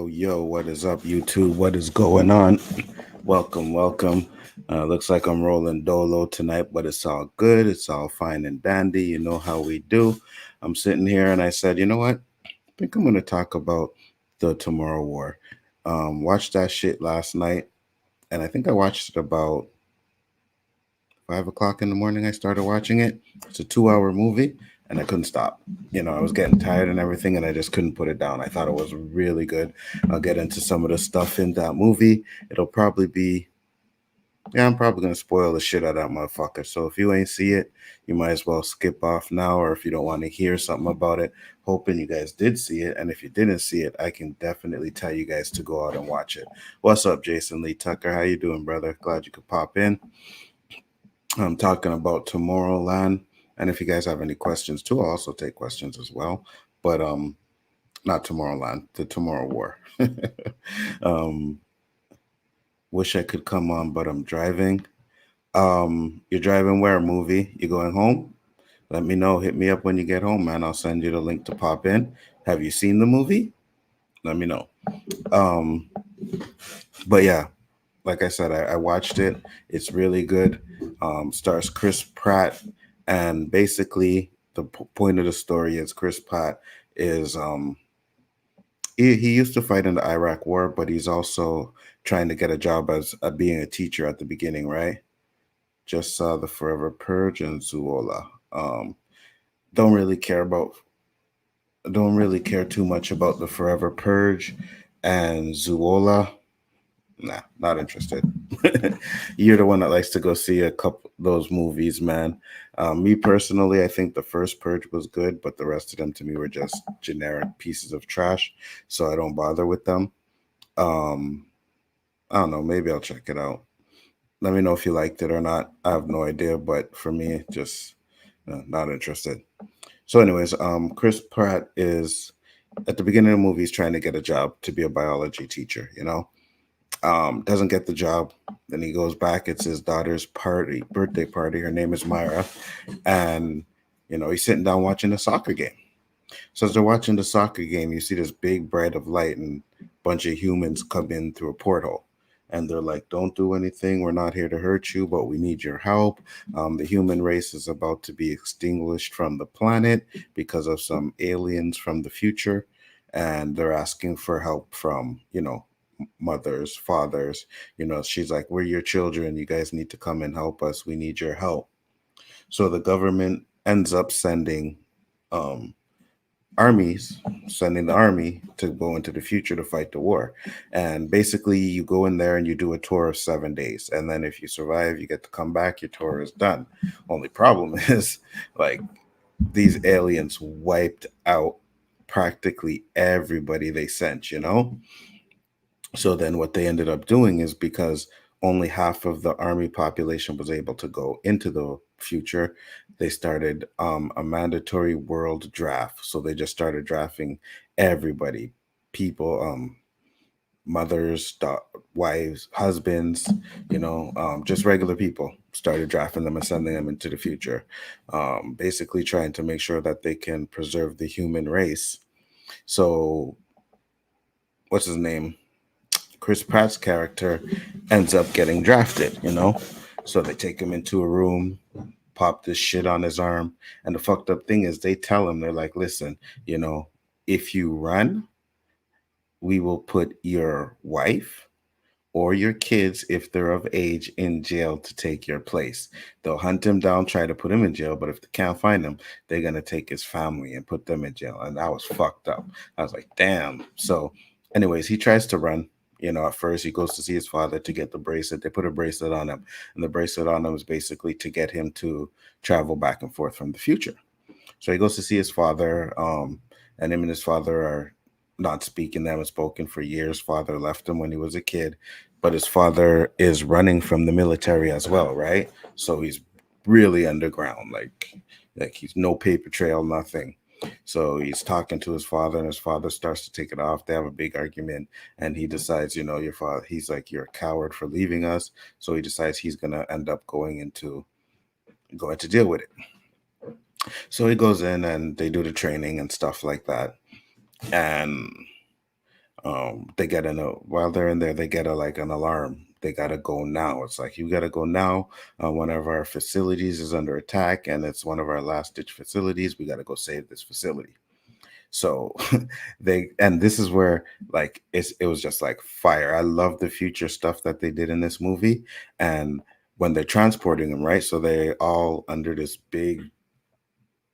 Yo, what is up, YouTube? What is going on? Welcome. Looks like I'm rolling dolo tonight, but it's all good. It's all fine and dandy. You know how we do. I'm sitting here and I said, you know what? I think I'm going to talk about the Tomorrow War. Watched that shit last night, and I think I watched it about 5 o'clock in the morning. I started watching it. It's a 2 hour movie, and I couldn't stop. I was getting tired and everything, and I just couldn't put it down. I thought it was really good. I'll get into some of the stuff in that movie. It'll probably be, yeah, I'm probably gonna spoil the shit out of that motherfucker. So if you ain't see it, you might as well skip off now, or if you don't want to hear something about it, hoping you guys did see it. And if you didn't see it, I can definitely tell you guys to go out and watch it. What's up, Jason Lee Tucker? How you doing, brother? Glad you could pop in. I'm talking about Tomorrowland. And if you guys have any questions too, I'll also take questions as well. But not Tomorrowland, the Tomorrow War. um, wish I could come on, but I'm driving. You're driving where? Movie? You going home? Let me know. Hit me up when you get home, man. I'll send you the link to pop in. Have you seen the movie? Let me know. Um, but yeah, like I said, I watched it. It's really good. Stars Chris Pratt, and basically the point of the story is Chris Pratt is he used to fight in the Iraq War, but he's also trying to get a job as being a teacher at the beginning, right? Just saw the Forever Purge and Zuola. Um, don't really care about don't really care too much about the Forever Purge and Zuola. Nah, not interested. You're the one that likes to go see a couple those movies, man. Me personally, I think the first Purge was good, but the rest of them to me were just generic pieces of trash, so I don't bother with them. Um, I don't know. Maybe I'll check it out. Let me know if you liked it or not. I have no idea, but for me, just not interested. So, anyways, Chris Pratt is at the beginning of the movie. He's trying to get a job to be a biology teacher. Doesn't get the job. Then he goes back. It's his daughter's birthday party. Her name is Myra, and he's sitting down watching a soccer game. So as they're watching the soccer game, you see this big bright of light and a bunch of humans come in through a portal. And they're like, don't do anything. We're not here to hurt you, but we need your help. The human race is about to be extinguished from the planet because of some aliens from the future. And they're asking for help from, mothers, fathers. She's like, we're your children. You guys need to come and help us. We need your help. So the government ends up um, sending the army to go into the future to fight the war. And basically, you go in there and you do a tour of 7 days. And then if you survive, you get to come back, your tour is done. Only problem is, like, these aliens wiped out practically everybody they sent. So then what they ended up doing is because only half of the army population was able to go into the future, they started a mandatory world draft. So they just started drafting everybody, people, mothers, wives, husbands, just regular people started drafting them and sending them into the future, basically trying to make sure that they can preserve the human race. So what's his name? Chris Pratt's character ends up getting drafted. So they take him into a room, pop this shit on his arm. And the fucked up thing is they tell him, they're like, listen, you know, if you run, we will put your wife or your kids, if they're of age, in jail to take your place. They'll hunt him down, try to put him in jail, but if they can't find him, they're gonna take his family and put them in jail. And that was fucked up. I was like, damn. So, anyways, he tries to run. At first he goes to see his father to get the bracelet. They put a bracelet on him, and the bracelet on him is basically to get him to travel back and forth from the future. So he goes to see his father, and him and his father are not speaking. They haven't spoken for years. Father left him when he was a kid, but his father is running from the military as well, right? So he's really underground, like he's no paper trail, nothing. So he's talking to his father, and his father starts to take it off. They have a big argument, and he decides, your father. He's like, "You're a coward for leaving us." So he decides he's gonna end up going to deal with it. So he goes in, and they do the training and stuff like that. And They get in a while they're in there, they get a like an alarm. They gotta go now. It's like you gotta go now. One of our facilities is under attack, and it's one of our last ditch facilities. We gotta go save this facility. So they and this is where like it was just like fire. I love the future stuff that they did in this movie, and when they're transporting them, right? So they all under this big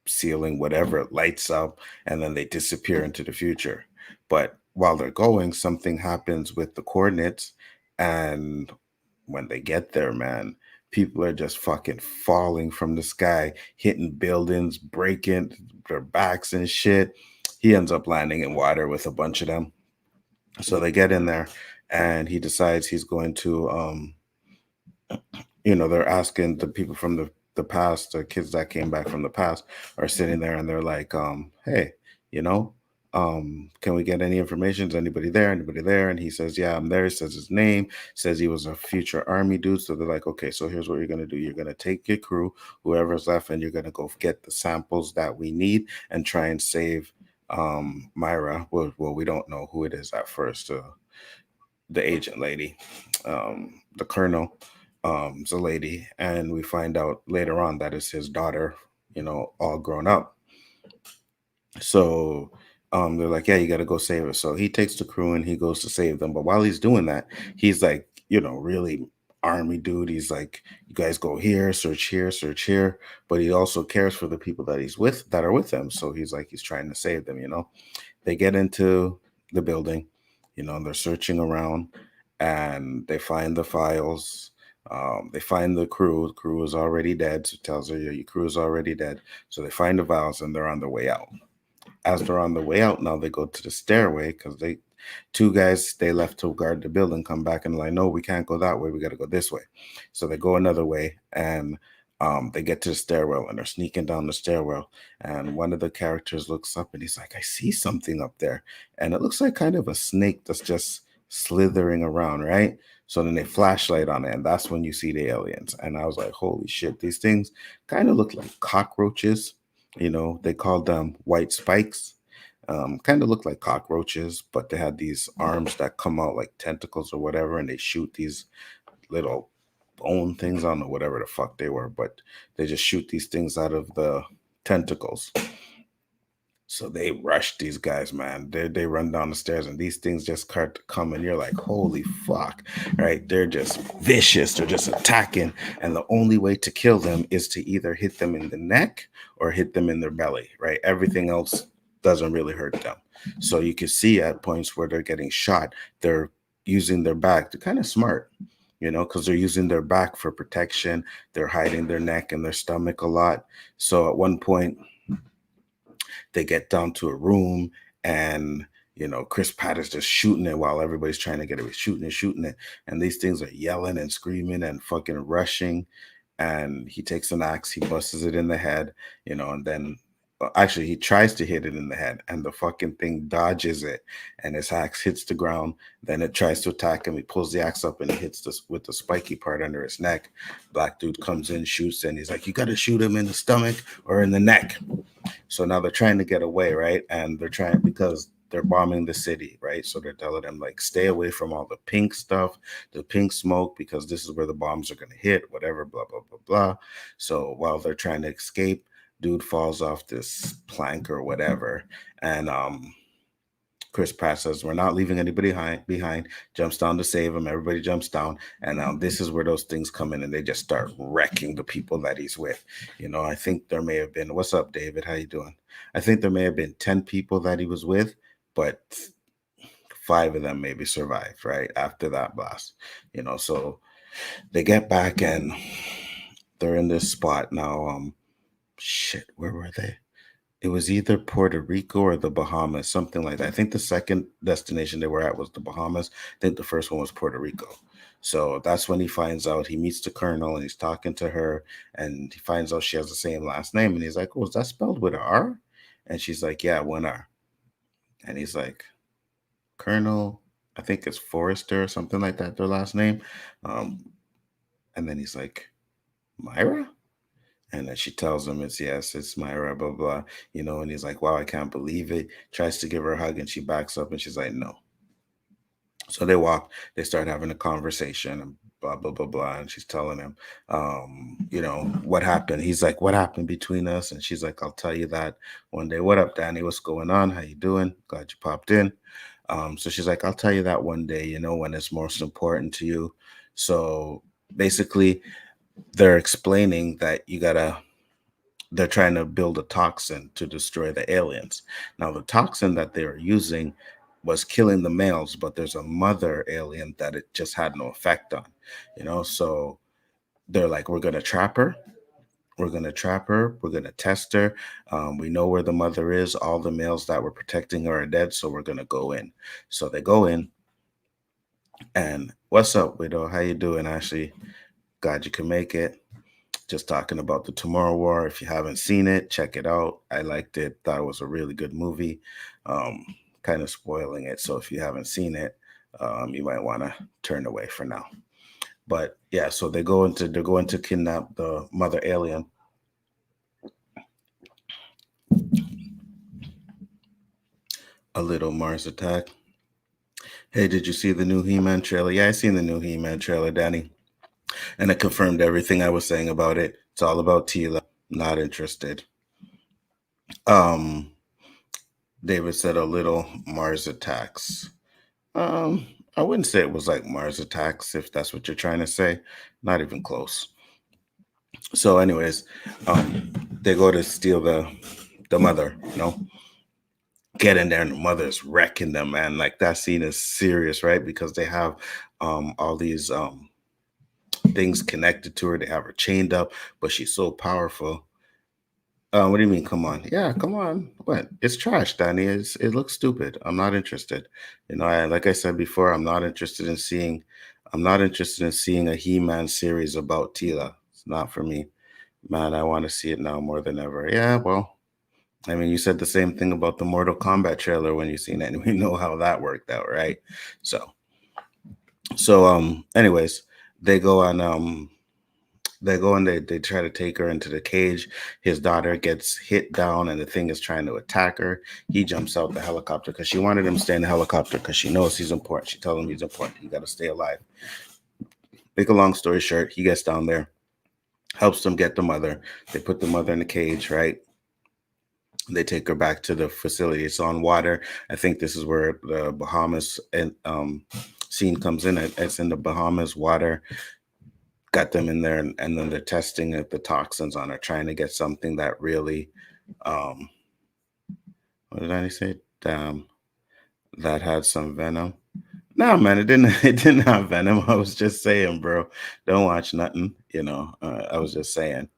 ceiling, whatever, it lights up, and then they disappear into the future. But while they're going, something happens with the coordinates, and when they get there, man, people are just fucking falling from the sky, hitting buildings, breaking their backs and shit. He ends up landing in water with a bunch of them. So they get in there, and he decides he's going to they're asking the people from the past, the kids that came back from the past are sitting there and they're like, hey, you know, can we get any information? Is anybody there? Anybody there? And he says, yeah, I'm there. He says his name, says he was a future army dude. So they're like, okay, so here's what you're gonna do. You're gonna take your crew, whoever's left, and you're gonna go get the samples that we need and try and save Myra. Well, we don't know who it is at first. The agent lady, the colonel, is a lady, and we find out later on that it's his daughter, all grown up. So they're like, yeah, you got to go save her. So he takes the crew and he goes to save them. But while he's doing that, he's like, really army dude. He's like, you guys go here, search here, search here. But he also cares for the people that he's with that are with him. So he's like, he's trying to save them. They get into the building, and they're searching around and they find the files. They find the crew. The crew is already dead. So tells her, your crew is already dead. So they find the files and they're on their way out. As they're on the way out, now they go to the stairway because two guys they left to guard the building come back and like, no, we can't go that way. We got to go this way. So they go another way and they get to the stairwell and they're sneaking down the stairwell. And one of the characters looks up and he's like, I see something up there. And it looks like kind of a snake that's just slithering around, right? So then they flashlight on it, and that's when you see the aliens. And I was like, holy shit, these things kind of look like cockroaches. They called them Whitespikes. Kind of look like cockroaches, but they had these arms that come out like tentacles or whatever, and they shoot these little bone things. I don't know whatever the fuck they were, but they just shoot these things out of the tentacles. So they rush these guys, man. They run down the stairs, and these things just start to come, and you're like, holy fuck, right? They're just vicious. They're just attacking, and the only way to kill them is to either hit them in the neck or hit them in their belly, right? Everything else doesn't really hurt them. So you can see at points where they're getting shot, they're using their back. They're kind of smart, because they're using their back for protection. They're hiding their neck and their stomach a lot. So at one point, they get down to a room and Chris Pratt is just shooting it while everybody's trying to get away, shooting it. And these things are yelling and screaming and fucking rushing. And he takes an axe, he busts it in the head, and then actually he tries to hit it in the head and the fucking thing dodges it and his axe hits the ground. Then it tries to attack him. He pulls the axe up and he hits this with the spiky part under his neck. Black dude comes in, shoots, and he's like, you got to shoot him in the stomach or in the neck. So now they're trying to get away, right? And they're trying because they're bombing the city, right? So they're telling them like, stay away from all the pink stuff, the pink smoke, because this is where the bombs are going to hit, whatever, blah, blah, blah, blah. So while they're trying to escape, dude falls off this plank or whatever. And Chris Pratt says, we're not leaving anybody behind, jumps down to save him. Everybody jumps down. And now this is where those things come in and they just start wrecking the people that he's with. I think there may have been, what's up, David? How you doing? I think there may have been 10 people that he was with, but 5 of them maybe survived, right? After that blast, so they get back and they're in this spot now. Shit, where were they? It was either Puerto Rico or the Bahamas, something like that. I think the second destination they were at was the Bahamas. I think the first one was Puerto Rico. So that's when he finds out. He meets the colonel and he's talking to her, and he finds out she has the same last name. And he's like, oh, is that spelled with an R? And she's like, yeah, one R. And he's like, Colonel, I think it's Forrester or something like that, their last name. And then he's like, Myra? And then she tells him it's Myra, blah, blah, and he's like, wow, I can't believe it. Tries to give her a hug and she backs up and she's like, no. So they walk, they start having a conversation and blah blah blah blah. And she's telling him, what happened. He's like, what happened between us? And she's like, I'll tell you that one day. What up, Danny? What's going on? How you doing? Glad you popped in. So she's like, I'll tell you that one day, when it's most important to you. So basically, they're explaining that they're trying to build a toxin to destroy the aliens. Now, the toxin that they were using was killing the males, but there's a mother alien that it just had no effect on, So they're like, we're going to trap her. We're going to trap her. We're going to test her. We know where the mother is. All the males that were protecting her are dead. So we're going to go in. So they go in and what's up, widow? How you doing, Ashley? Glad you can make it. Just talking about the Tomorrow War. If you haven't seen it, check it out. I liked it. Thought it was a really good movie. Um, kind of spoiling it. So if you haven't seen it, you might want to turn away for now. But yeah, so they're going to kidnap the mother alien. A little Mars attack. Hey, did you see the new He-Man trailer? Yeah, I seen the new He-Man trailer, Danny. And it confirmed everything I was saying about it. It's all about Tila. Not interested. Um, David said a little Mars attacks. Um, I wouldn't say it was like Mars attacks, if that's what you're trying to say. Not even close. So, anyways, they go to steal the mother, get in there and the mother's wrecking them, man. Like that scene is serious, right? Because they have all these things connected to her. They have her chained up, but she's so powerful. What do you mean? Come on. Yeah, come on. What? It's trash, Danny. It looks stupid. I'm not interested. Like I said before, I'm not interested in seeing a He-Man series about Tila. It's not for me. Man, I want to see it now more than ever. Yeah, well, I mean, you said the same thing about the Mortal Kombat trailer when you seen it, and we know how that worked out, right? So anyways, they go on they go and they try to take her into the cage. His daughter gets hit down and the thing is trying to attack her. He jumps out the helicopter because she wanted him to stay in the helicopter because she knows he's important. She tells him he's important. You got to stay alive. Make a long story short, he gets down there, helps them get the mother. They put the mother in the cage, right? They take her back to the facility. It's on water. I think this is where the Bahamas and scene comes in. It's in the Bahamas water. Got them in there, and then they're testing the toxins on her, trying to get something that really, um, what did I say? That had some venom. No, man, it didn't. It didn't have venom. I was just saying, bro. Don't watch nothing. I was just saying.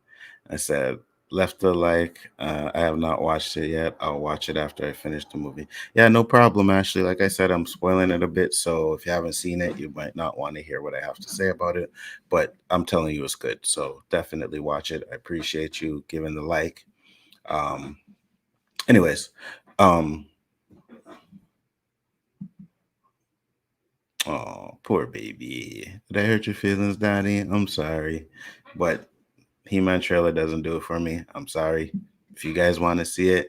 I said, left the like. I have not watched it yet. I'll watch it after I finish the movie. Yeah, no problem, Ashley. Like I said, I'm spoiling it a bit. So if you haven't seen it, you might not want to hear what I have to say about it. But I'm telling you, it's good. So definitely watch it. I appreciate you giving the like. Um, anyways, um, oh, poor baby. Did I hurt your feelings, Daddy? I'm sorry. But He-Man trailer doesn't do it for me. I'm sorry. If you guys want to see it,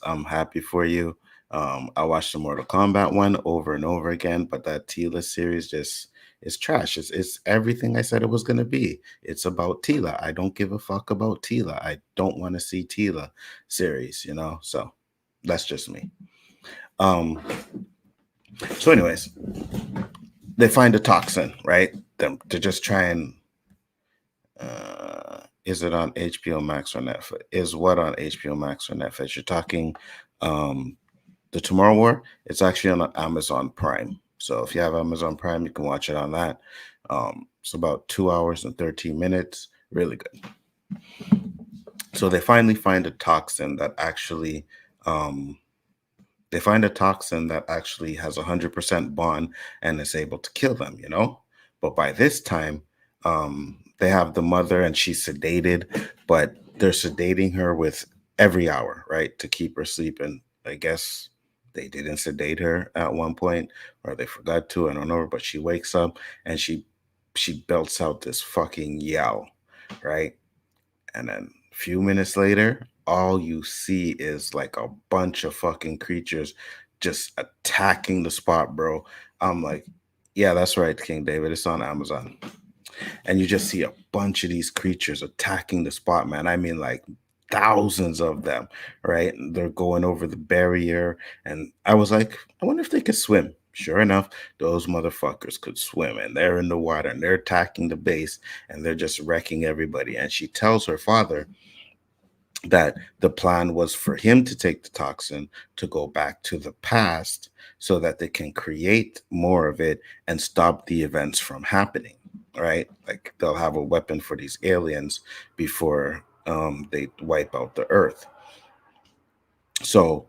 I'm happy for you. I watched the Mortal Kombat one over and over again, but that Tila series just is trash. It's everything I said it was gonna be. It's about Tila. I don't give a fuck about Tila. I don't want to see Tila series, So that's just me. Um, so anyways, they find a toxin, right? To just try and is it on HBO Max or Netflix? Is what on HBO Max or Netflix? You're talking um, the Tomorrow War. It's actually on Amazon Prime. So if you have Amazon Prime, you can watch it on that. It's about 2 hours and 13 minutes. Really good. So they finally find a toxin that actually has 100% bond and is able to kill them. But by this time, they have the mother and she's sedated, but they're sedating her with every hour, right? To keep her sleeping. I guess they didn't sedate her at one point, or they forgot to, I don't know, but she wakes up and she belts out this fucking yell, right? And then a few minutes later, all you see is like a bunch of fucking creatures just attacking the spot, bro. I'm like, yeah, that's right, King David. It's on Amazon. And you just see a bunch of these creatures attacking the spot, man. I mean, like thousands of them, right? And they're going over the barrier. And I was like, I wonder if they could swim. Sure enough, those motherfuckers could swim and they're in the water and they're attacking the base and they're just wrecking everybody. And she tells her father that the plan was for him to take the toxin to go back to the past so that they can create more of it and stop the events from happening, right? Like they'll have a weapon for these aliens before they wipe out the earth. So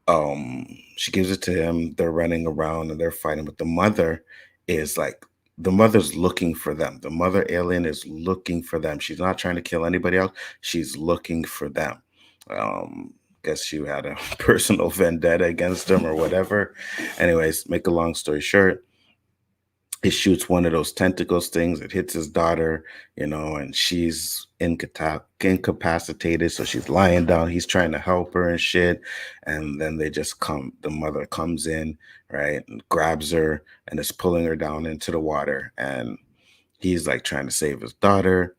um she gives it to him. They're running around and they're fighting, but the mother is like, the mother's looking for them. The mother alien is looking for them. She's not trying to kill anybody else. She's looking for them. Guess she had a personal vendetta against them or whatever. Anyways, make a long story short, he shoots one of those tentacles things. It hits his daughter, and she's incapacitated. So she's lying down. He's trying to help her and shit. And then the mother comes in, right, and grabs her and is pulling her down into the water. And he's like trying to save his daughter.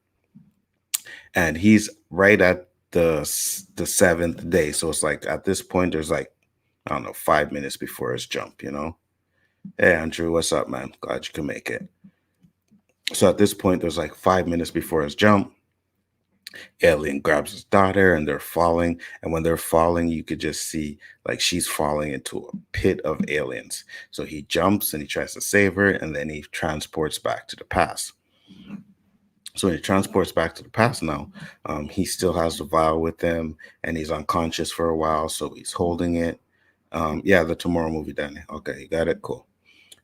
And he's right at the seventh day. So it's like at this point, there's like, I don't know, 5 minutes before his jump. Hey, Andrew, what's up, man? Glad you can make it. So at this point, there's like 5 minutes before his jump. Alien grabs his daughter and they're falling. And when they're falling, you could just see like she's falling into a pit of aliens. So he jumps and he tries to save her and then he transports back to the past. So when he transports back to the past now, he still has the vial with him and he's unconscious for a while. So he's holding it. Yeah, the Tomorrow movie, Danny. Okay, you got it. Cool.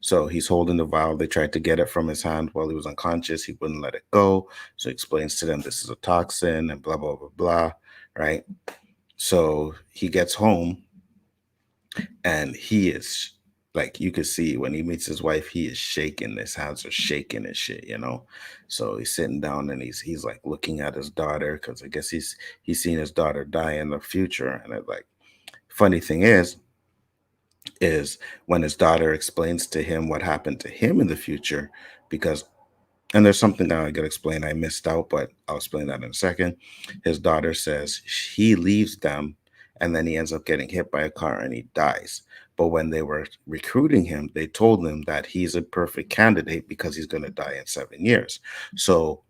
So he's holding the vial. They tried to get it from his hand while he was unconscious. He wouldn't let it go. So he explains to them this is a toxin and blah, blah, blah, blah. Right. So he gets home and he is like, you could see when he meets his wife, he is shaking. His hands are shaking and shit. So he's sitting down and he's like looking at his daughter because I guess he's seen his daughter die in the future. And it like, funny thing is when his daughter explains to him what happened to him in the future, because, and there's something that I got to explain, I missed out, but I'll explain that in a second. His daughter says he leaves them and then he ends up getting hit by a car and he dies. But when they were recruiting him, they told him that he's a perfect candidate because he's going to die in 7 years. So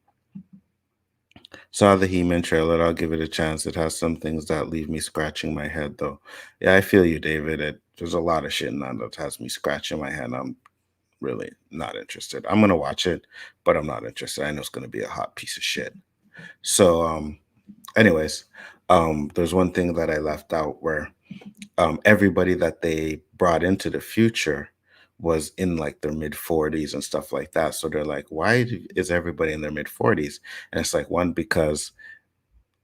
saw the He-Man trailer. I'll give it a chance. It has some things that leave me scratching my head, though. Yeah, I feel you, David. There's a lot of shit in that that has me scratching my head. I'm really not interested. I'm gonna watch it, but I'm not interested. I know it's gonna be a hot piece of shit. So, anyways, there's one thing that I left out where everybody that they brought into the future was in like their mid 40s and stuff like that. So they're like, why is everybody in their mid 40s? And it's like, one, because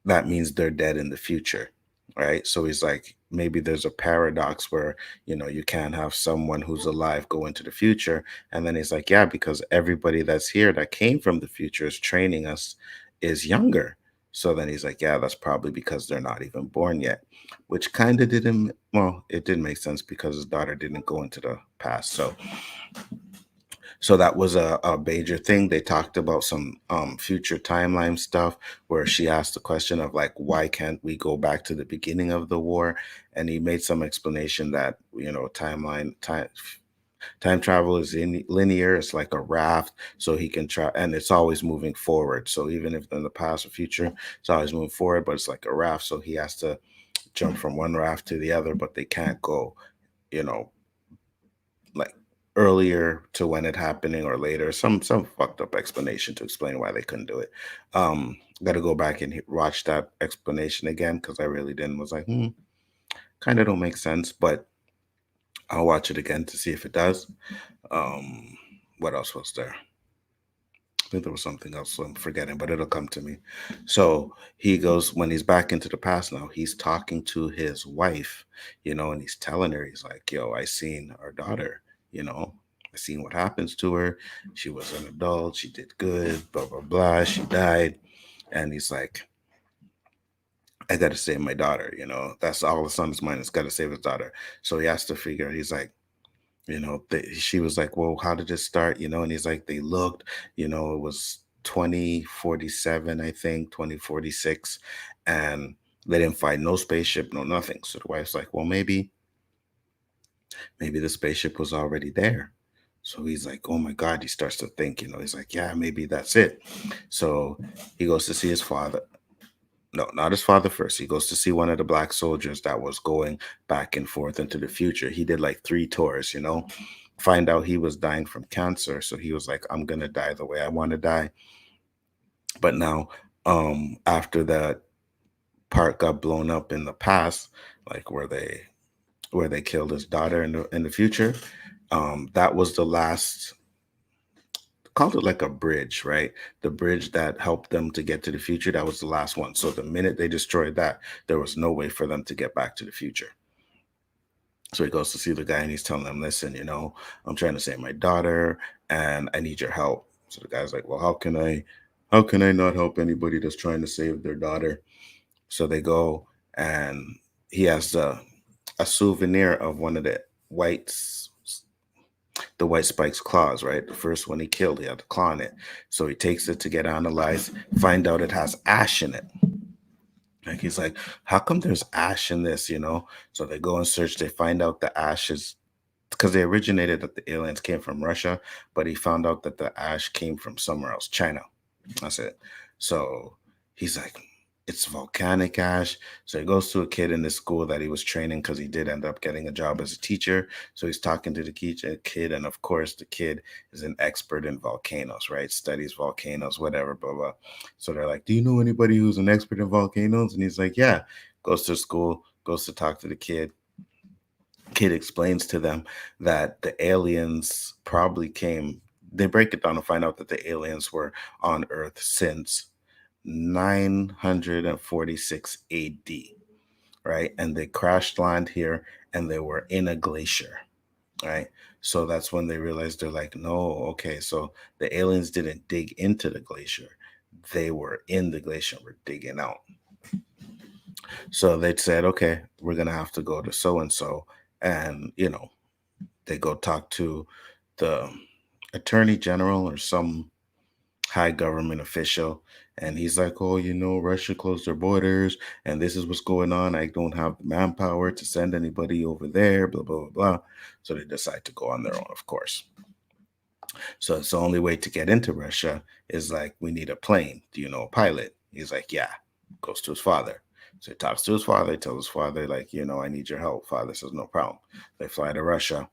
that means they're dead in the future, right? So he's like, maybe there's a paradox where, you can't have someone who's alive go into the future. And then he's like, yeah, because everybody that's here that came from the future is training us is younger. So then he's like, yeah, that's probably because they're not even born yet, which kind of didn't, well, it did make sense because his daughter didn't go into the past. So that was a major thing. They talked about some future timeline stuff where she asked the question of like, why can't we go back to the beginning of the war? And he made some explanation that, time travel is linear. It's like a raft, so he can try, and it's always moving forward. So even if in the past or future, it's always moving forward, but it's like a raft. So he has to jump from one raft to the other, but they can't go, you know, like earlier to when it happening or later. Some fucked up explanation to explain why they couldn't do it. Got to go back and watch that explanation again because I really didn't. Was like, kind of don't make sense, but I'll watch it again to see if it does. What else was there? I think there was something else I'm forgetting, but it'll come to me. So he goes, when he's back into the past now, he's talking to his wife, and he's telling her, he's like, yo, I seen our daughter, I seen what happens to her. She was an adult, she did good, blah, blah, blah. She died. And he's like, I got to save my daughter. That's all the son's mind. It's got to save his daughter. So he has to figure. He's like, she was like, well, how did it start? And he's like, they looked. It was 2047, I think, 2046, and they didn't find no spaceship, no nothing. So the wife's like, well, maybe the spaceship was already there. So he's like, oh my God, he starts to think, he's like, yeah, maybe that's it. So he goes to see his father. No, not his father first. He goes to see one of the black soldiers that was going back and forth into the future. He did like 3 tours, find out he was dying from cancer. So he was like, I'm going to die the way I want to die. But now, after that part got blown up in the past, like where they killed his daughter in the future, that was the last, called it like a bridge, right? The bridge that helped them to get to the future, that was the last one. So the minute they destroyed that, there was no way for them to get back to the future. So he goes to see the guy and he's telling him, listen, I'm trying to save my daughter and I need your help. So the guy's like, well, how can I not help anybody that's trying to save their daughter? So they go, and he has a souvenir of one of the Whitespikes claws, right? The first one he killed, he had the claw in it. So he takes it to get analyzed, find out it has ash in it. Like he's like, how come there's ash in this? So they go and search, they find out the ash is because they originated that the aliens came from Russia, but he found out that the ash came from somewhere else, China. That's it. So he's like, it's volcanic ash. So he goes to a kid in this school that he was training because he did end up getting a job as a teacher. So he's talking to the kid, and of course, the kid is an expert in volcanoes, right? Studies volcanoes, whatever, blah, blah. So they're like, do you know anybody who's an expert in volcanoes? And he's like, yeah. Goes to school, goes to talk to the kid. Kid explains to them that the aliens probably came. They break it down and find out that the aliens were on Earth since 946 AD, right? And they crashed land here and they were in a glacier, right? So that's when they realized, they're like, no, okay, so the aliens didn't dig into the glacier. They were in the glacier, were digging out. So they said, okay, we're going to have to go to so and so. And, they go talk to the attorney general or some high government official, and he's like, oh, Russia closed their borders and this is what's going on. I don't have the manpower to send anybody over there, blah blah blah blah. So they decide to go on their own, of course. So it's the only way to get into Russia is like, we need a plane. Do you know a pilot? He's like, yeah. Goes to his father. So he talks to his father, tells his father, like, I need your help. Father says, no problem. They fly to Russia,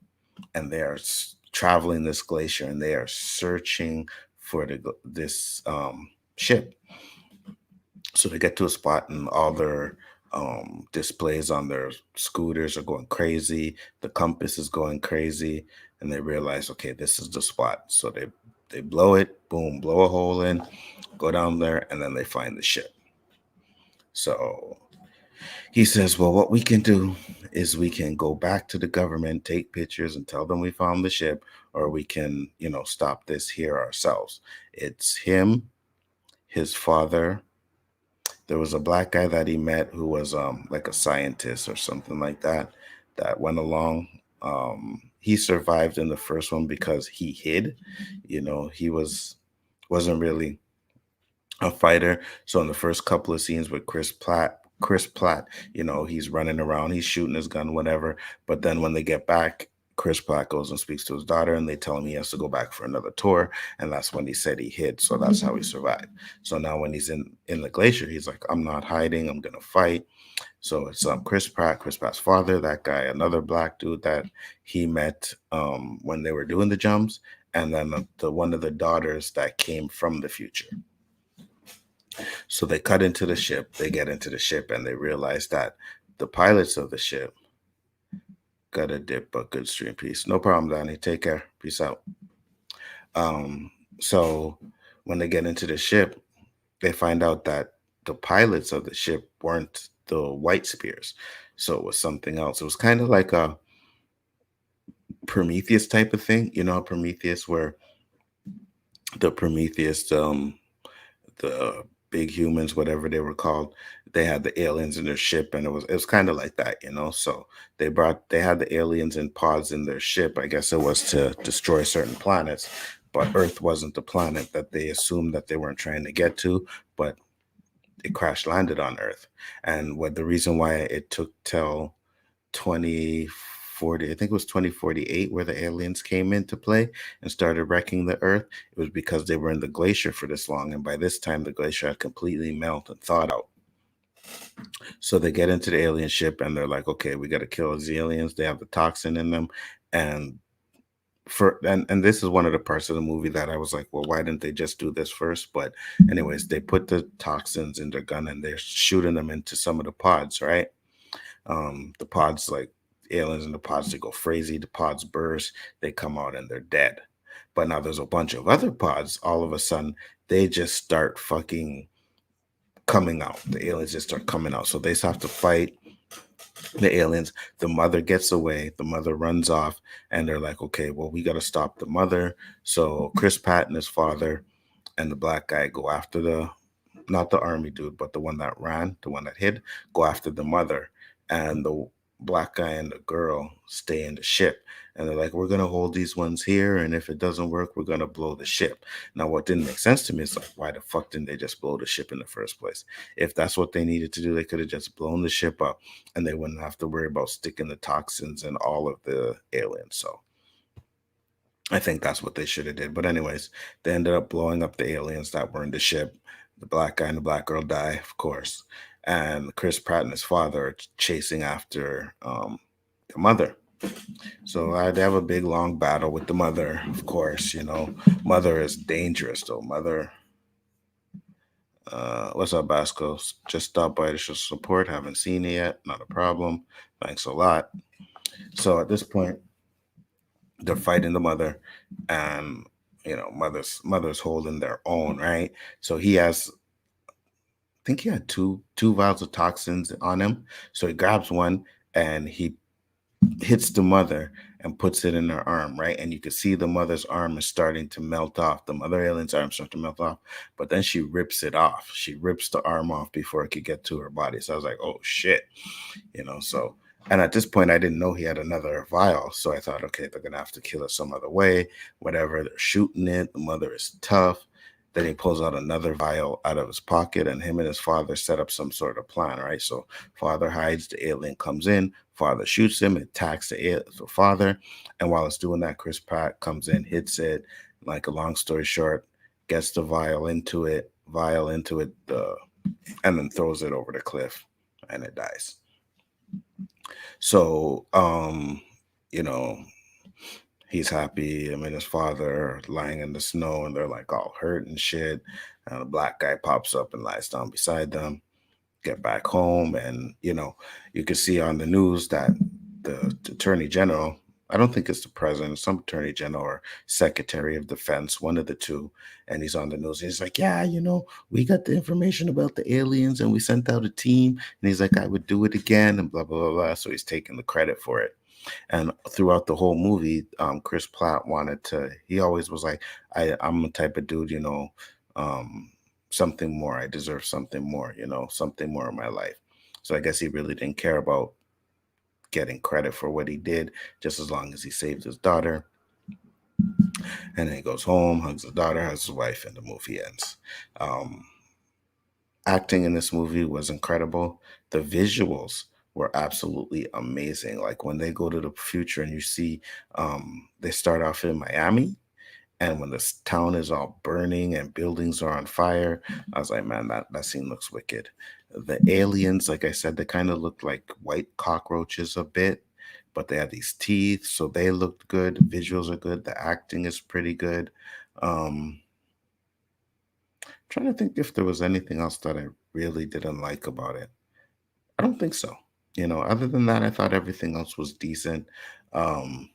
and they are traveling this glacier, and they are searching for this ship. So they get to a spot, and all their displays on their scooters are going crazy. The compass is going crazy, and they realize, okay, this is the spot. So they blow it, boom, blow a hole in, go down there, and then they find the ship. So he says, well, what we can do is we can go back to the government, take pictures, and tell them we found the ship, or we can, stop this here ourselves. It's him, his father. There was a black guy that he met who was like a scientist or something like that went along. He survived in the first one because he hid. He wasn't really a fighter. So in the first couple of scenes with Chris Platt, he's running around, he's shooting his gun, whatever. But then when they get back, Chris Platt goes and speaks to his daughter, and they tell him he has to go back for another tour. And that's when he said he hid. So that's how he survived. So now when he's in the glacier, he's like, I'm not hiding, I'm gonna fight. So it's Chris Pratt's father, that guy, another black dude that he met when they were doing the jumps, and then the one of the daughters that came from the future. So they cut into the ship, they get into the ship, and they realize that the pilots of the ship got a dip, but good stream. Peace. No problem, Donnie. Take care. Peace out. So when they get into the ship, they find out that the pilots of the ship weren't the White Spears. So it was something else. It was kind of like a Prometheus type of thing. Prometheus, where the Prometheus, the big humans, whatever they were called, they had the aliens in their ship, and it was kind of like that, so they had the aliens in pods in their ship. I guess it was to destroy certain planets, but Earth wasn't the planet that they assumed that they weren't trying to get to, but it crash landed on Earth. And what the reason why it took till 2040, I think it was 2048, where the aliens came into play and started wrecking the Earth, it was because they were in the glacier for this long, and by this time the glacier had completely melted and thawed out. So they get into the alien ship and they're like, okay, we got to kill these aliens. They have the toxin in them. And and this is one of the parts of the movie that I was like, well, why didn't they just do this first? But anyways, they put the toxins in their gun and they're shooting them into some of the pods, right? The pods, like aliens in the pods, they go crazy. The pods burst. They come out and they're dead. But now there's a bunch of other pods. All of a sudden, they just start fucking coming out. The aliens just start coming out. So they just have to fight the aliens. The mother gets away. The mother runs off, and they're like, okay, well, we got to stop the mother. So Chris Pratt and his father and the black guy go after not the army dude, but the one that ran, the one that hid, go after the mother. And the black guy and the girl stay in the ship. And they're like, we're going to hold these ones here. And if it doesn't work, we're going to blow the ship. Now, what didn't make sense to me is like, why the fuck didn't they just blow the ship in the first place? If that's what they needed to do, they could have just blown the ship up and they wouldn't have to worry about sticking the toxins in all of the aliens. So I think that's what they should have did. But anyways, they ended up blowing up the aliens that were in the ship. The black guy and the black girl die, of course. And Chris Pratt and his father are chasing after the mother. So they have a big long battle with the mother, of course. Mother is dangerous though. Mother, what's up, Basco? Just stopped by to show support. Haven't seen it yet. Not a problem. Thanks a lot. So at this point, they're fighting the mother, and mother's holding their own, right? So he has, I think he had two vials of toxins on him. So he grabs one and he hits the mother and puts it in her arm, right? And you can see the mother's arm is starting to melt off. The mother alien's arm starting to melt off, but then she rips it off. She rips the arm off before it could get to her body. So I was like, oh shit, so. And at this point, I didn't know he had another vial. So I thought, okay, they're going to have to kill it some other way, whatever. They're shooting it. The mother is tough. Then he pulls out another vial out of his pocket, and him and his father set up some sort of plan, right? So father hides, the alien comes in, father shoots him, attacks the father. And while it's doing that, Chris Pratt comes in, hits it, like a long story short, gets the vial into it, and then throws it over the cliff, and it dies. So, he's happy. I mean, his father lying in the snow and they're like all hurt and shit. And the black guy pops up and lies down beside them, get back home. And, you can see on the news that the attorney general, I don't think it's the president, some attorney general or secretary of defense, one of the two. And he's on the news. He's like, yeah, we got the information about the aliens and we sent out a team. And he's like, I would do it again and blah, blah, blah, blah. So he's taking the credit for it. And throughout the whole movie, Chris Pratt he always was like, I'm the type of dude, something more. I deserve something more, something more in my life. So I guess he really didn't care about getting credit for what he did, just as long as he saved his daughter. And then he goes home, hugs his daughter, hugs his wife, and the movie ends. Acting in this movie was incredible. The visuals were absolutely amazing. Like when they go to the future and you see they start off in Miami, and when this town is all burning and buildings are on fire, I was like, man, that scene looks wicked. The aliens, like I said, they kind of looked like white cockroaches a bit, but they had these teeth, so they looked good. The visuals are good. The acting is pretty good. Trying to think if there was anything else that I really didn't like about it. I don't think so. Other than that, I thought everything else was decent. Um,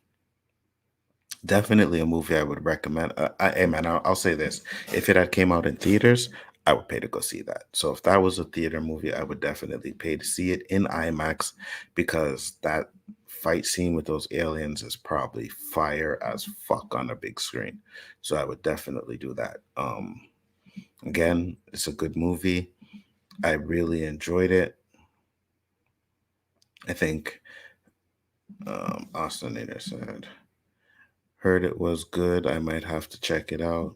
Definitely a movie I would recommend. Hey man, I'll say this: if it had came out in theaters, I would pay to go see that. So if that was a theater movie, I would definitely pay to see it in IMAX because that fight scene with those aliens is probably fire as fuck on a big screen. So I would definitely do that. Again, it's a good movie. I really enjoyed it. I think Austinator said, heard it was good. I might have to check it out.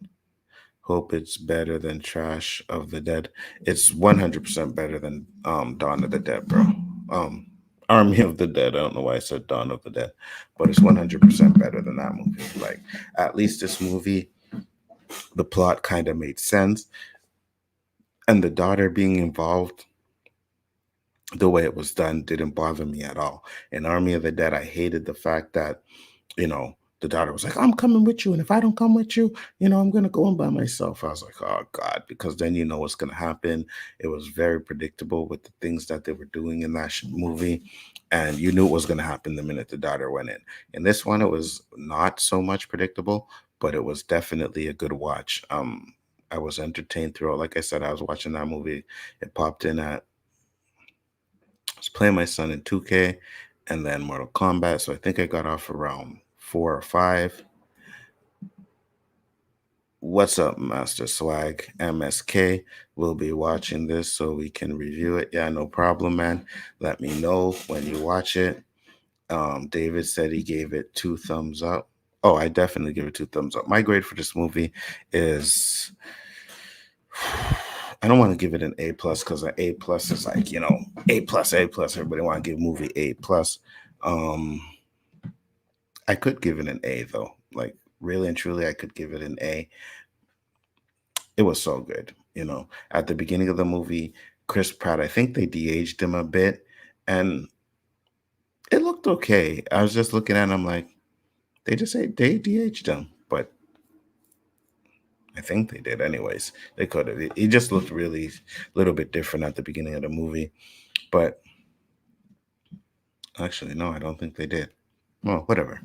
Hope it's better than Trash of the Dead. It's 100% better than Dawn of the Dead, bro. Um, Army of the Dead. I don't know why I said Dawn of the Dead, but it's 100% better than that movie. Like, at least this movie, the plot kind of made sense, and the daughter being involved, the way it was done, didn't bother me at all. In Army of the Dead, I hated the fact that, you know, the daughter was like, I'm coming with you. And if I don't come with you, I'm going to go in by myself. I was like, oh, God, because then you know what's going to happen. It was very predictable with the things that they were doing in that movie. And you knew it was going to happen the minute the daughter went in. In this one, it was not so much predictable, but it was definitely a good watch. I was entertained throughout. Like I said, I was watching that movie. It popped in at, I was playing my son in 2K and then Mortal Kombat. So I think I got off around 4 or 5. What's up, Master Swag? MSK will be watching this so we can review it. Yeah, no problem, man. Let me know when you watch it. David said he gave it 2 thumbs up. Oh, I definitely give it 2 thumbs up. My grade for this movie is, I don't want to give it an A+ because an A+ is like, A+, A+. Everybody want to give movie A+. Um, I could give it an A though. Like, really and truly, I could give it an A. It was so good. At the beginning of the movie, Chris Pratt, I think they de-aged him a bit, and it looked okay. I was just looking at him like, they just say they de-aged him, but I think they did anyways. They could have. He just looked really a little bit different at the beginning of the movie, but actually, no, I don't think they did. Well, whatever.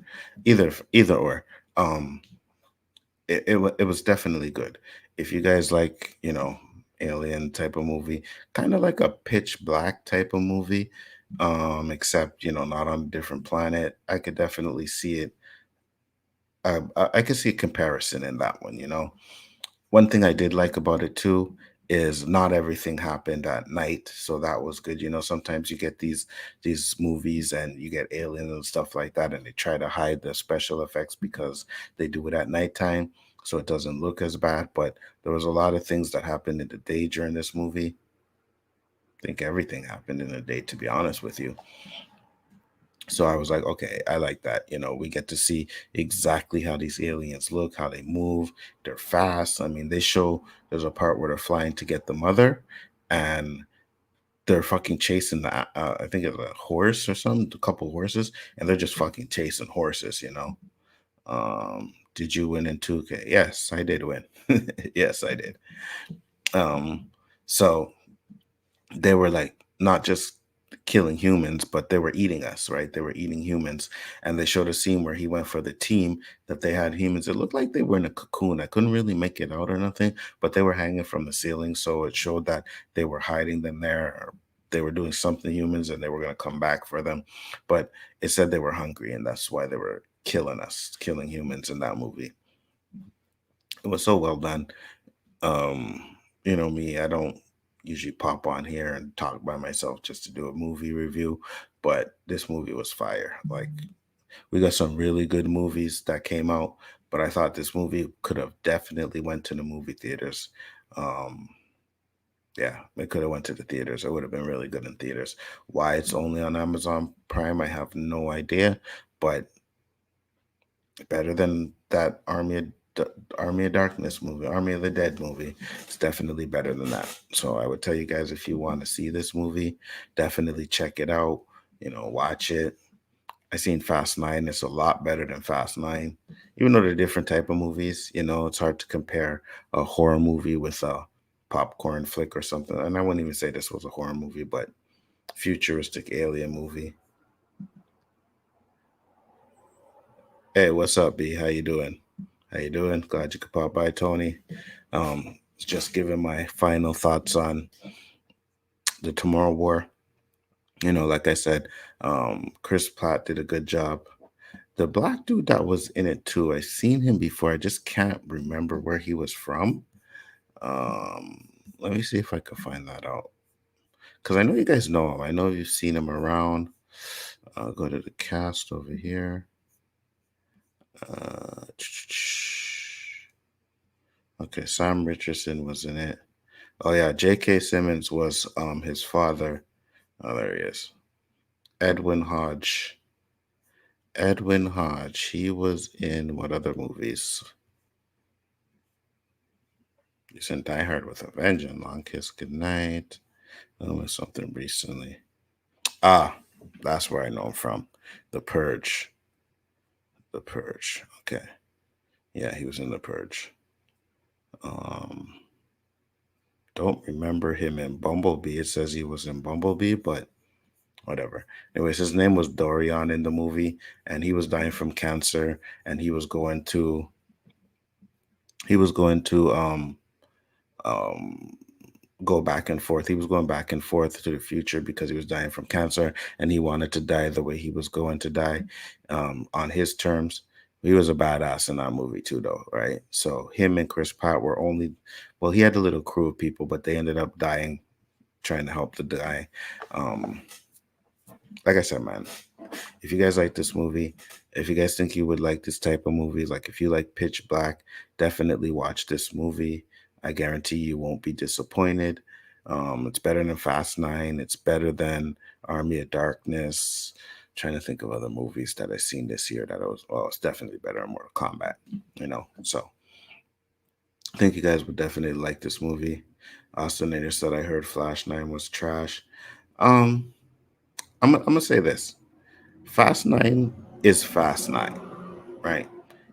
Either or. Um, it was definitely good. If you guys like, alien type of movie, kind of like a Pitch Black type of movie, except not on a different planet, I could definitely see it. I could see a comparison in that one. One thing I did like about it too is not everything happened at night, so that was good. Sometimes you get these movies and you get aliens and stuff like that, and they try to hide the special effects because they do it at nighttime, so it doesn't look as bad. But there was a lot of things that happened in the day during this movie. I think everything happened in the day, to be honest with you. So I was like, okay, I like that. We get to see exactly how these aliens look, how they move. They're fast. I mean, they show there's a part where they're flying to get the mother, and they're fucking chasing the, I think it's a horse or something, a couple horses, and they're just fucking chasing horses. Did you win in 2K? Yes, I did win. Yes, I did. Um, so they were like not just killing humans, but they were eating us, right? They were eating humans. And they showed a scene where he went for the team that they had humans. It looked like they were in a cocoon. I couldn't really make it out or nothing, but they were hanging from the ceiling. So it showed that they were hiding them there. Or they were doing something to humans and they were going to come back for them. But it said they were hungry and that's why they were killing us, killing humans in that movie. It was so well done. Me, I don't usually pop on here and talk by myself just to do a movie review, but this movie was fire. Like, we got some really good movies that came out, but I thought this movie could have definitely went to the movie theaters. Um, yeah, it could have went to the theaters. It would have been really good in theaters. Why it's only on Amazon Prime, I have no idea, but better than that Army of Darkness movie, Army of the Dead movie. It's definitely better than that. So I would tell you guys, if you want to see this movie, definitely check it out. Watch it. I seen Fast Nine. It's a lot better than Fast Nine, even though they're different type of movies. It's hard to compare a horror movie with a popcorn flick or something. And I wouldn't even say this was a horror movie, but futuristic alien movie. Hey, what's up, B? How you doing? How you doing? Glad you could pop by, Tony. Just giving my final thoughts on the Tomorrow War. Like I said, Chris Pratt did a good job. The black dude that was in it too, I seen him before. I just can't remember where he was from. Um, Let me see if I can find that out. because I know you guys know him. I know you've seen him around. I'll go to the cast over here. Uh, okay, Sam Richardson was in it. Oh yeah, J.K. Simmons was his father. Oh, there he is. Edwin Hodge. Edwin Hodge. He was in what other movies? He's in Die Hard with a Vengeance, Long Kiss Goodnight. Something recently. Ah, that's where I know him from. The Purge. The Purge. Okay. Yeah, he was in The Purge. Um, don't remember him in Bumblebee. It says he was in Bumblebee, but whatever. Anyways, his name was Dorian in the movie, and he was dying from cancer, and he was going to um go back and forth. He was going back and forth to the future because he was dying from cancer, and he wanted to die the way he was going to die, on his terms. He was a badass in that movie too, though, right? So him and Chris Pratt were only, well, he had a little crew of people, but they ended up dying trying to help the guy. Um, like I said, man, if you guys like this movie, if you guys think you would like this type of movie, like if you like Pitch Black, definitely watch this movie. I guarantee you won't be disappointed. It's better than Fast Nine. It's better than Army of Darkness. Trying to think of other movies that I've seen this year that I was, well, it's definitely better than Mortal Kombat, So I think you guys would definitely like this movie. Nader said I heard Flash 9 was trash. Um, I'm gonna say this. Fast Nine is Fast Nine, right?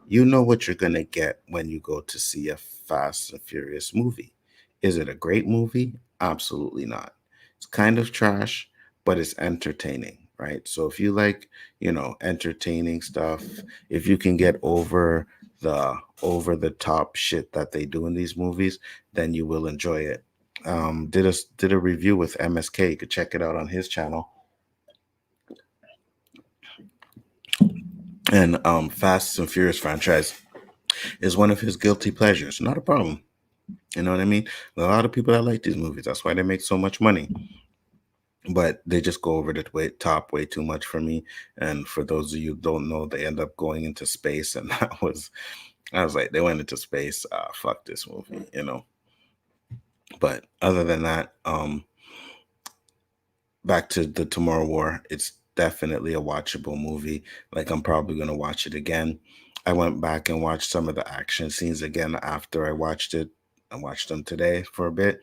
You know what you're going to get when you go to see a Fast and Furious movie. Is it a great movie? Absolutely not. It's kind of trash, but it's entertaining, right? So if you like, entertaining stuff, if you can get over the top shit that they do in these movies, then you will enjoy it. Did a review with MSK. You could check it out on his channel. And Fast and Furious franchise is one of his guilty pleasures. Not a problem. You know what I mean? A lot of people that like these movies. That's why they make so much money. But they just go over the top way too much for me. And for those of you who don't know, they end up going into space, and I was like, they went into space. Fuck this movie. But other than that, back to the Tomorrow War. It's definitely a watchable movie. Like I'm probably gonna watch it again. I went back and watched some of the action scenes again after I watched it. I watched them today for a bit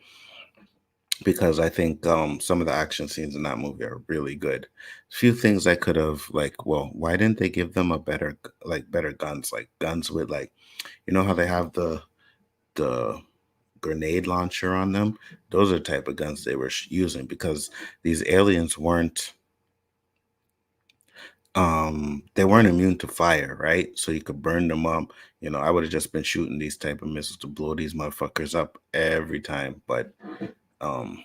because I think some of the action scenes in that movie are really good. A few things I could have like, well, why didn't they give them a better guns, like guns with like, how they have the grenade launcher on them? Those are the type of guns they were using because these aliens they weren't immune to fire, right? So you could burn them up. I would have just been shooting these type of missiles to blow these motherfuckers up every time. But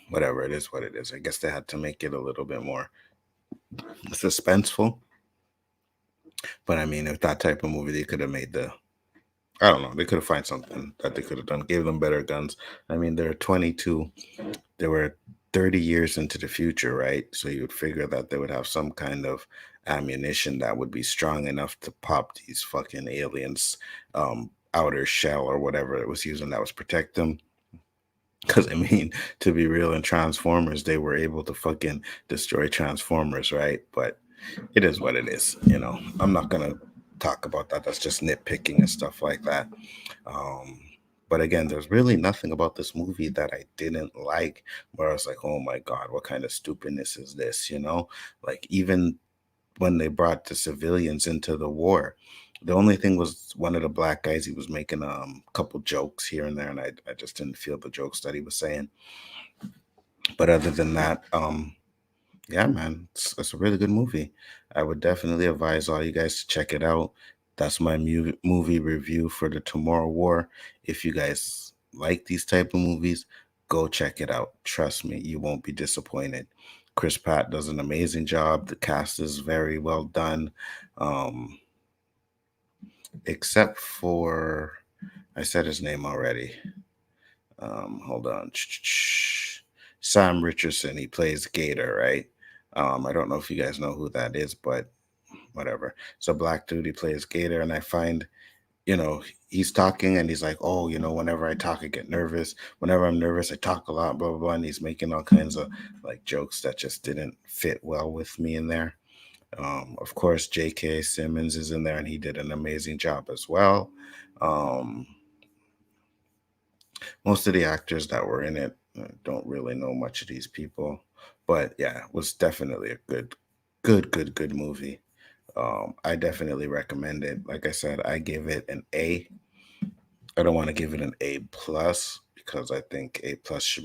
whatever, it is what it is. I guess they had to make it a little bit more suspenseful. But I mean, if that type of movie, they could have made I don't know, they could have find something that they could have done, gave them better guns. I mean, they're 22, they were 30 years into the future, right? So you would figure that they would have some kind of ammunition that would be strong enough to pop these fucking aliens outer shell or whatever it was using that was protect them. Because I mean, to be real, in Transformers, they were able to fucking destroy Transformers, right? But it is what it is. I'm not gonna talk about that. That's just nitpicking and stuff like that. Um, but again, there's really nothing about this movie that I didn't like. Where I was like, oh my god, what kind of stupidness is this? Like even when they brought the civilians into the war. The only thing was one of the black guys, he was making a couple jokes here and there, and I just didn't feel the jokes that he was saying. But other than that, yeah, man, it's a really good movie. I would definitely advise all you guys to check it out. That's my movie review for the Tomorrow War. If you guys like these type of movies, go check it out. Trust me, you won't be disappointed. Chris Pratt does an amazing job. The cast is very well done, um, except for I said his name already. Hold on. Sam Richardson. He plays Gator, right? I don't know if you guys know who that is, but whatever. So black dude, he plays Gator, and I find, you know, he's talking and he's like, oh, whenever I talk, I get nervous. Whenever I'm nervous, I talk a lot, blah, blah, blah. And he's making all kinds of like jokes that just didn't fit well with me in there. Of course, J.K. Simmons is in there and he did an amazing job as well. Um, Most of the actors that were in it, don't really know much of these people. But yeah, it was definitely a good movie. I definitely recommend it. Like I said, I give it an A. I don't want to give it an A plus because I think A plus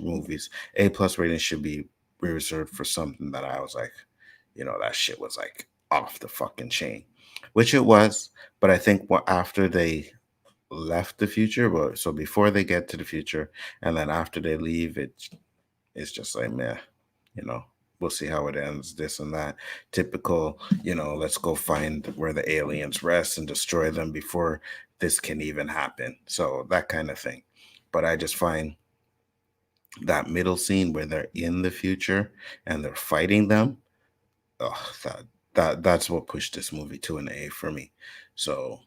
rating should be reserved for something that I was like, that shit was like off the fucking chain, which it was. But I think after they left the future, but so before they get to the future and then after they leave, it's just like meh, you know. We'll see how it ends, this and that. Typical, let's go find where the aliens rest and destroy them before this can even happen. So that kind of thing. But I just find that middle scene where they're in the future and they're fighting them, oh, that's what pushed this movie to an A for me. So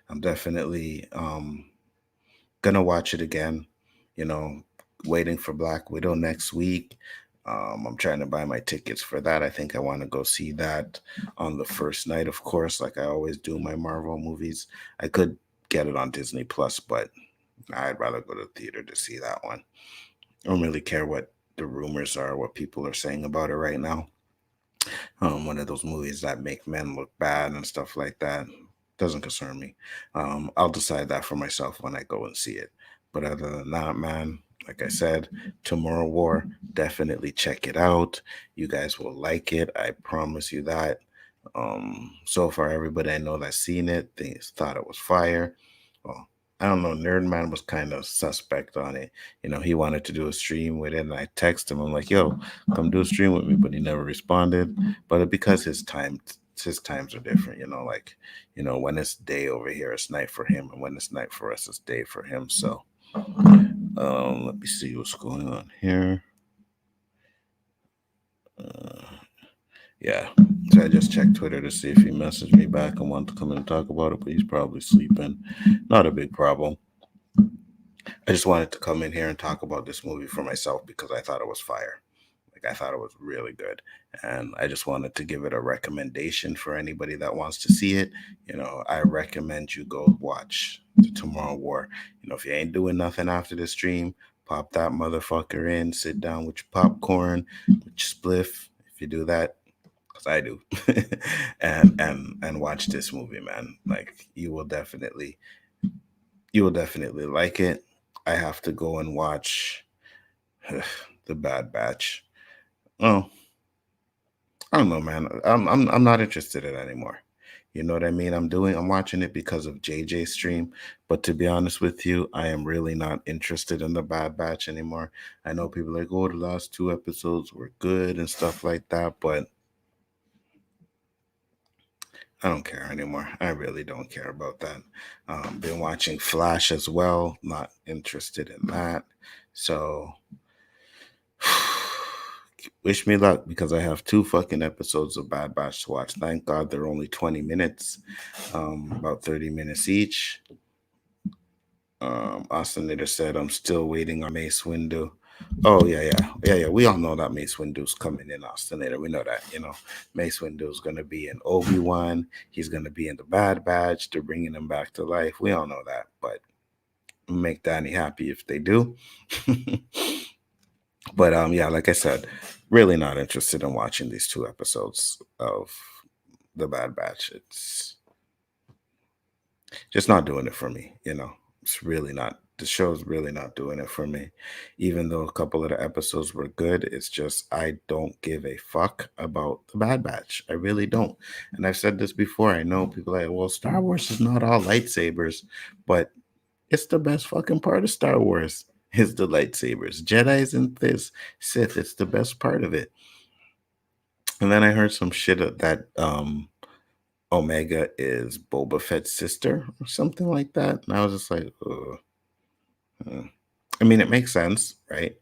I'm definitely gonna watch it again. You know, waiting for Black Widow next week. I'm trying to buy my tickets for that. I think I want to go see that on the first night, of course, like I always do my Marvel movies. I could get it on Disney Plus, but I'd rather go to the theater to see that one. I don't really care what the rumors are, what people are saying about it right now. One of those movies that make men look bad and stuff like that doesn't concern me. I'll decide that for myself when I go and see it. But other than that, man, like I said, Tomorrow War, definitely check it out. You guys will like it. I promise you that. So far, everybody I know that's seen it thought it was fire. Well, I don't know. Nerdman was kind of suspect on it. He wanted to do a stream with it, and I texted him. I'm like, "Yo, come do a stream with me," but he never responded. But because his times are different. Like when it's day over here, it's night for him, and when it's night for us, it's day for him. So, let me see what's going on here. Uh, yeah. So I just checked Twitter to see if he messaged me back and wanted to come in and talk about it, but he's probably sleeping. Not a big problem. I just wanted to come in here and talk about this movie for myself because I thought it was fire. Like I thought it was really good. And I just wanted to give it a recommendation for anybody that wants to see it. I recommend you go watch the Tomorrow War. If you ain't doing nothing after the stream, pop that motherfucker in, sit down with your popcorn, with your spliff. If you do that, because I do, and watch this movie, man. Like you will definitely like it. I have to go and watch the Bad Batch. Oh, I don't know, man. I'm not interested in it anymore. You know what I mean? I'm watching it because of JJ's stream, but to be honest with you, I am really not interested in the Bad Batch anymore. I know people are like, oh, the last two episodes were good and stuff like that, but I don't care anymore. I really don't care about that. Been watching Flash as well. Not interested in that. So wish me luck because I have two fucking episodes of Bad Batch to watch. Thank God they're only 20 minutes, about 30 minutes each. Ostinator said, I'm still waiting on Mace Windu. Oh, yeah, yeah. Yeah, yeah. We all know that Mace Windu's coming in, Ostinator. We know that, Mace Windu's going to be in Obi-Wan. He's going to be in the Bad Batch. They're bringing him back to life. We all know that, but make Danny happy if they do. But yeah, like I said, really not interested in watching these two episodes of the Bad Batch. It's just not doing it for me. It's really not. The show's really not doing it for me. Even though a couple of the episodes were good, it's just I don't give a fuck about the Bad Batch. I really don't. And I've said this before. I know people are like, well, Star Wars is not all lightsabers, but it's the best fucking part of Star Wars is the lightsabers. Jedi's and this Sith, it's the best part of it. And then I heard some shit that Omega is Boba Fett's sister or something like that. And I was just like, ugh. I mean, it makes sense, right?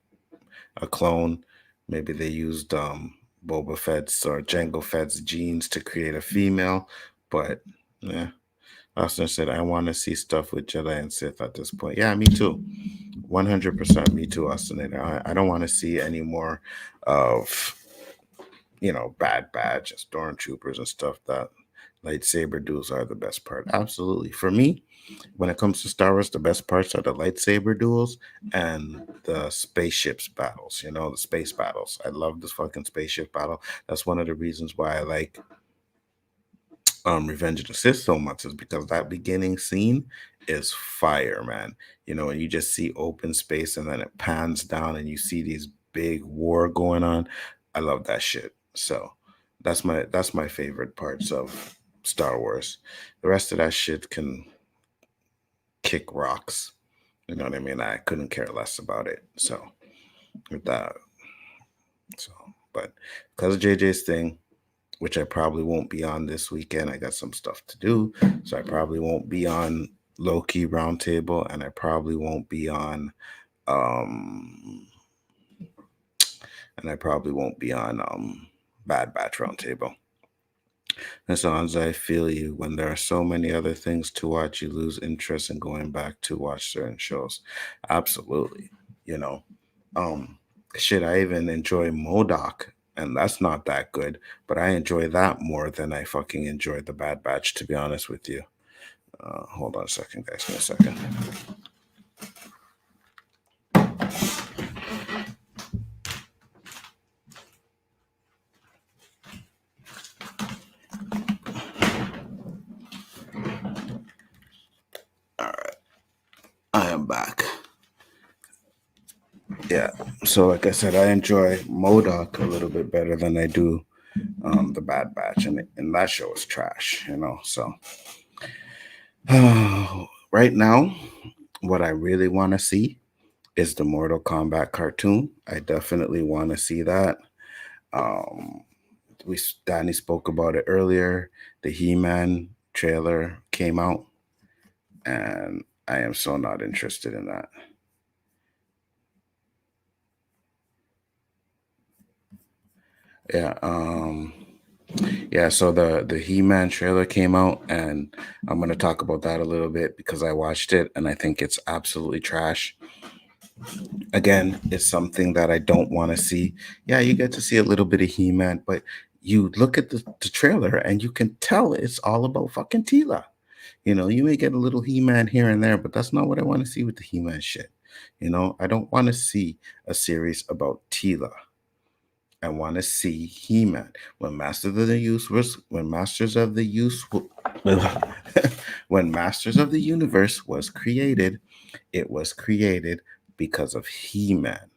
a clone. Maybe they used Boba Fett's or Jango Fett's genes to create a female. But yeah, Austin said, I want to see stuff with Jedi and Sith at this point. Yeah, me too. 100% me too, Austin. I don't want to see any more of, Bad Batch and stormtroopers and stuff. That lightsaber duels are the best part. Absolutely. For me, when it comes to Star Wars, the best parts are the lightsaber duels and the spaceships battles, the space battles. I love this fucking spaceship battle. That's one of the reasons why I like Revenge of the Sith so much, is because that beginning scene is fire, man. And you just see open space and then it pans down and you see these big war going on. I love that shit. So that's my favorite parts of Star Wars. The rest of that shit can kick rocks. You know what I mean? I couldn't care less about it. So with that, so but because of JJ's thing, which I probably won't be on this weekend. I got some stuff to do, so I probably won't be on low key roundtable, and I probably won't be on, um, Bad Batch roundtable. And so, as I feel you, when there are so many other things to watch, you lose interest in going back to watch certain shows. Absolutely, you know. Um, Shit, I even enjoy Modoc, and that's not that good, but I enjoy that more than I fucking enjoy the Bad Batch, to be honest with you. Hold on a second, guys. Give me a second. All right, I am back. Yeah, so like I said, I enjoy Modoc a little bit better than I do the Bad Batch, and that show is trash, So right now, what I really want to see is the Mortal Kombat cartoon. I definitely want to see that. Um, Danny spoke about it earlier. The He-Man trailer came out, and I am so not interested in that. Yeah. Yeah. So the He-Man trailer came out, and I'm gonna talk about that a little bit because I watched it and I think it's absolutely trash. Again, it's something that I don't want to see. Yeah, you get to see a little bit of He-Man, but you look at the trailer and you can tell it's all about fucking Tila. You may get a little He-Man here and there, but that's not what I want to see with the He-Man shit. I don't want to see a series about Tila. I want to see He-Man. When Masters of the Use when Masters of the Universe was created, it was created because of He-Man.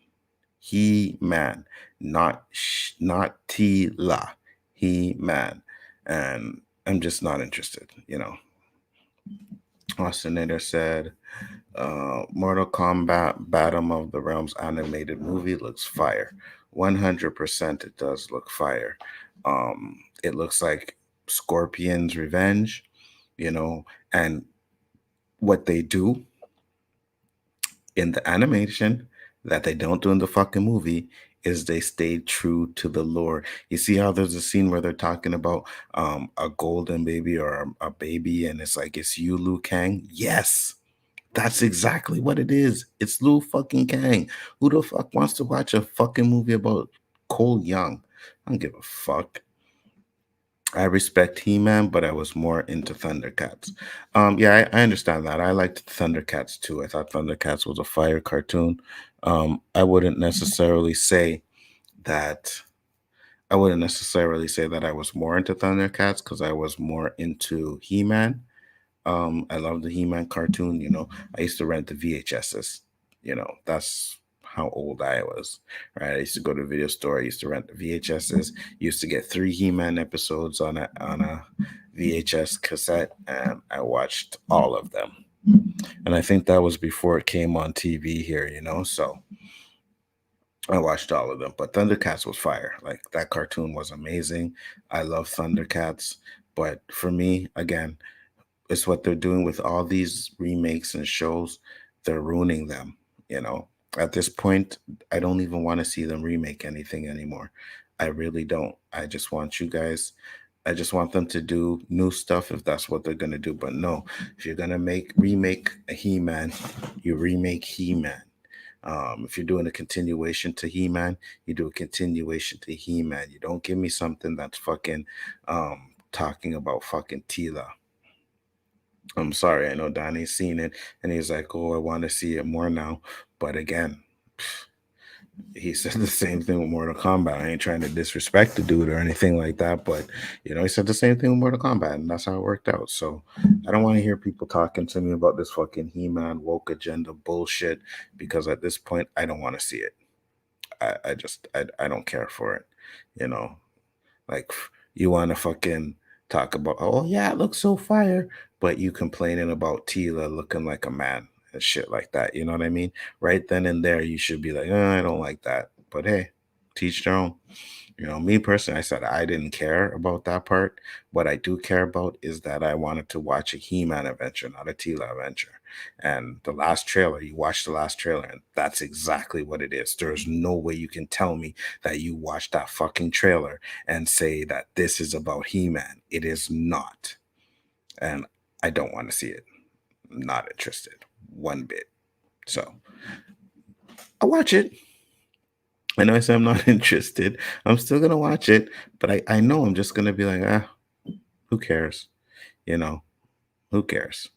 He-Man, not Tila. He-Man. And I'm just not interested. Austinator said, Mortal Kombat Battle of the Realms animated movie looks fire. 100% it does look fire. It looks like Scorpion's Revenge, and what they do in the animation that they don't do in the fucking movie is they stay true to the lore. You see how there's a scene where they're talking about a golden baby or a baby, and it's like it's you, Liu Kang. Yes, that's exactly what it is. It's Liu fucking Kang. Who the fuck wants to watch a fucking movie about Cole Young? I don't give a fuck. I respect He-Man, but I was more into Thundercats. Yeah, I understand that. I liked Thundercats too. I thought Thundercats was a fire cartoon. I wouldn't necessarily say that. I wouldn't necessarily say that I was more into Thundercats because I was more into He-Man. I love the He-Man cartoon. I used to rent the VHSs. That's how old I was. Right, I used to go to the video store. I used to rent the VHSs. Used to get 3 He-Man episodes on a VHS cassette, and I watched all of them. And I think that was before it came on TV here. So I watched all of them. But Thundercats was fire. Like that cartoon was amazing. I love Thundercats. But for me, again, it's what they're doing with all these remakes and shows. They're ruining them. At this point, I don't even want to see them remake anything anymore. I really don't. I just want you guys. I just want them to do new stuff if that's what they're gonna do. But no, if you're gonna make remake a He-Man, you remake He-Man. If you're doing a continuation to He-Man, you do a continuation to He-Man. You don't give me something that's fucking talking about fucking Tila. I'm sorry, I know Donnie's seen it and he's like, oh, I want to see it more now. But again, he said the same thing with Mortal Kombat. I ain't trying to disrespect the dude or anything like that, but he said the same thing with Mortal Kombat, and that's how it worked out. So I don't want to hear people talking to me about this fucking He-Man woke agenda bullshit because at this point I don't want to see it. I don't care for it. You know, like you want to fucking talk about, oh yeah, it looks so fire, but you complaining about Tila looking like a man and shit like that. You know what I mean? Right then and there, you should be like, I don't like that. But hey, teach their own. Me personally, I said I didn't care about that part. What I do care about is that I wanted to watch a He-Man adventure, not a Tila adventure. And the last trailer, you watched the last trailer, and that's exactly what it is. There's no way you can tell me that you watched that fucking trailer and say that this is about He-Man. It is not. And I don't want to see it. Not interested one bit. So I'll watch it. I know I said I'm not interested. I'm still gonna watch it, but I know I'm just gonna be like, who cares? You know, who cares?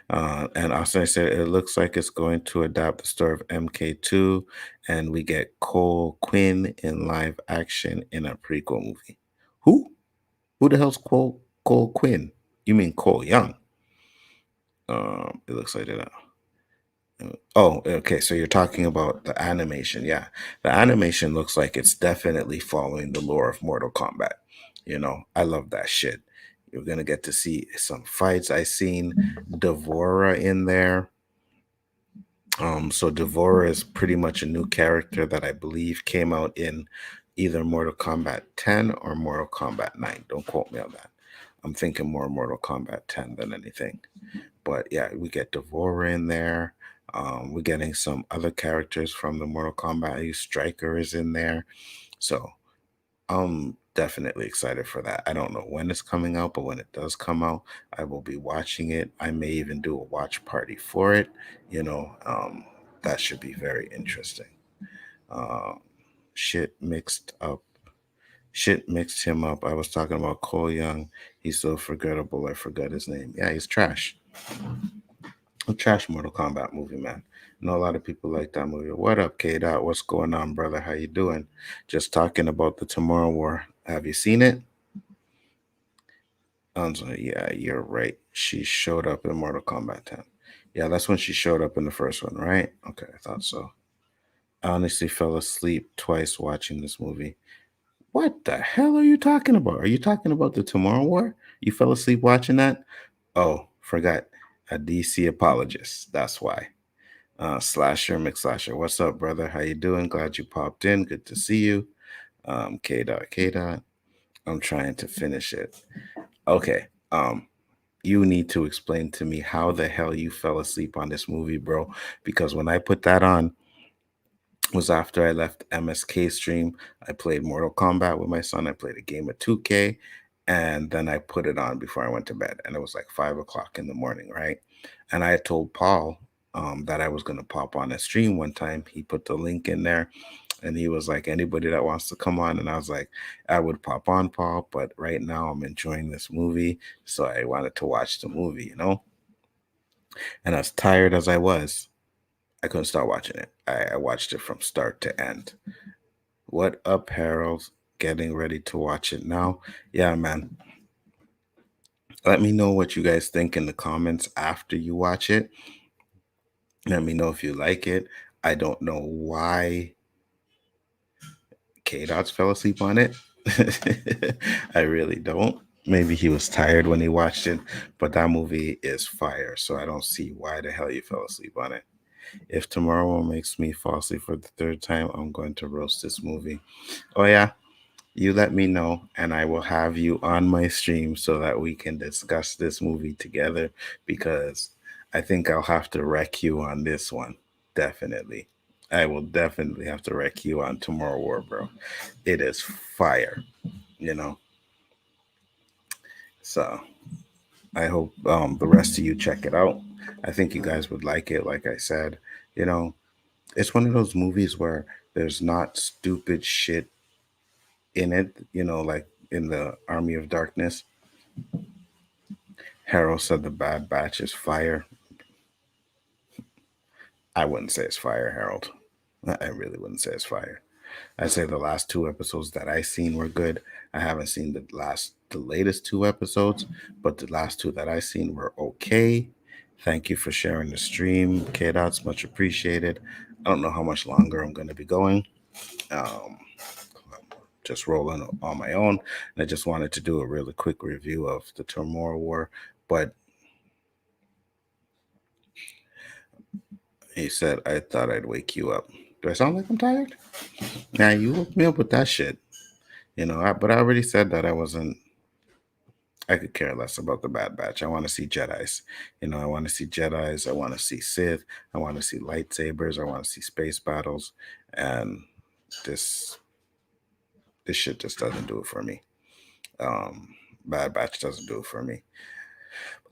And also, I said it looks like it's going to adapt the story of MK2, and we get Cole Quinn in live action in a prequel movie. Who? Who the hell's Cole Quinn? You mean Cole Young? It looks like that. Oh, okay. So you're talking about the animation. Yeah. The animation looks like it's definitely following the lore of Mortal Kombat. I love that shit. You're going to get to see some fights. I seen Devora in there. So Devora is pretty much a new character that I believe came out in either Mortal Kombat 10 or Mortal Kombat 9. Don't quote me on that. I'm thinking more Mortal Kombat 10 than anything. But yeah, we get Devora in there. We're getting some other characters from the Mortal Kombat. Striker is in there. So I'm definitely excited for that. I don't know when it's coming out, but when it does come out, I will be watching it. I may even do a watch party for it. You know, um, that should be very interesting. Uh, shit mixed up. Shit mixed him up. I was talking about Cole Young. He's so forgettable. I forgot his name. Yeah, he's trash. A trash Mortal Kombat movie, man. I know a lot of people like that movie. What up, K Dot? What's going on, brother? How you doing? Just talking about the Tomorrow War. Have you seen it? Yeah, you're right. She showed up in Mortal Kombat 10. Yeah, that's when she showed up in the first one, right? Okay, I thought so. I honestly fell asleep twice watching this movie. What the hell are you talking about? Are you talking about the Tomorrow War? You fell asleep watching that? Oh, forgot. A DC apologist. That's why. Slasher McSlasher. What's up, brother? How you doing? Glad you popped in. Good to see you. K dot K dot. I'm trying to finish it. Okay. You need to explain to me how the hell you fell asleep on this movie, bro. Because when I put that on, was after I left MSK stream. I played Mortal Kombat with my son. I played a game of 2K, and then I put it on before I went to bed. And it was like 5 o'clock in the morning, right? And I had told Paul that I was gonna pop on a stream one time. He put the link in there, and he was like, "Anybody that wants to come on," and I was like, "I would pop on, Paul, but right now I'm enjoying this movie, so I wanted to watch the movie." And as tired as I was, I couldn't start watching it. I watched it from start to end. What up, Harold? Getting ready to watch it now. Yeah, man. Let me know what you guys think in the comments after you watch it. Let me know if you like it. I don't know why K Dots fell asleep on it. I really don't. Maybe he was tired when he watched it, but that movie is fire. So I don't see why the hell you fell asleep on it. If tomorrow makes me fall asleep for the third time, I'm going to roast this movie. Oh, yeah. You let me know, and I will have you on my stream so that we can discuss this movie together because I think I'll have to wreck you on this one. Definitely. I will definitely have to wreck you on Tomorrow War, bro. It is fire, you know. So I hope the rest of you check it out. I think you guys would like it. Like I said, you know, it's one of those movies where there's not stupid shit in it. You know, like in the Army of Darkness, Harold said the Bad Batch is fire. I wouldn't say it's fire, Harold. I really wouldn't say it's fire. I'd say the last two episodes that I seen were good. I haven't seen the latest two episodes, but the last two that I seen were okay. Thank you for sharing the stream, K Dots, much appreciated. I don't know how much longer I'm going to be going. Um, just rolling on my own, and I just wanted to do a really quick review of the Tomorrow War. But he said, "I thought I'd wake you up." Do I sound like I'm tired? Nah, you woke me up with that shit. You know, but I already said that I wasn't. I could care less about the Bad Batch. I want to see Jedi's. You know, I want to see Jedi's. I want to see Sith. I want to see lightsabers. I want to see space battles. And this this shit just doesn't do it for me. Bad Batch doesn't do it for me.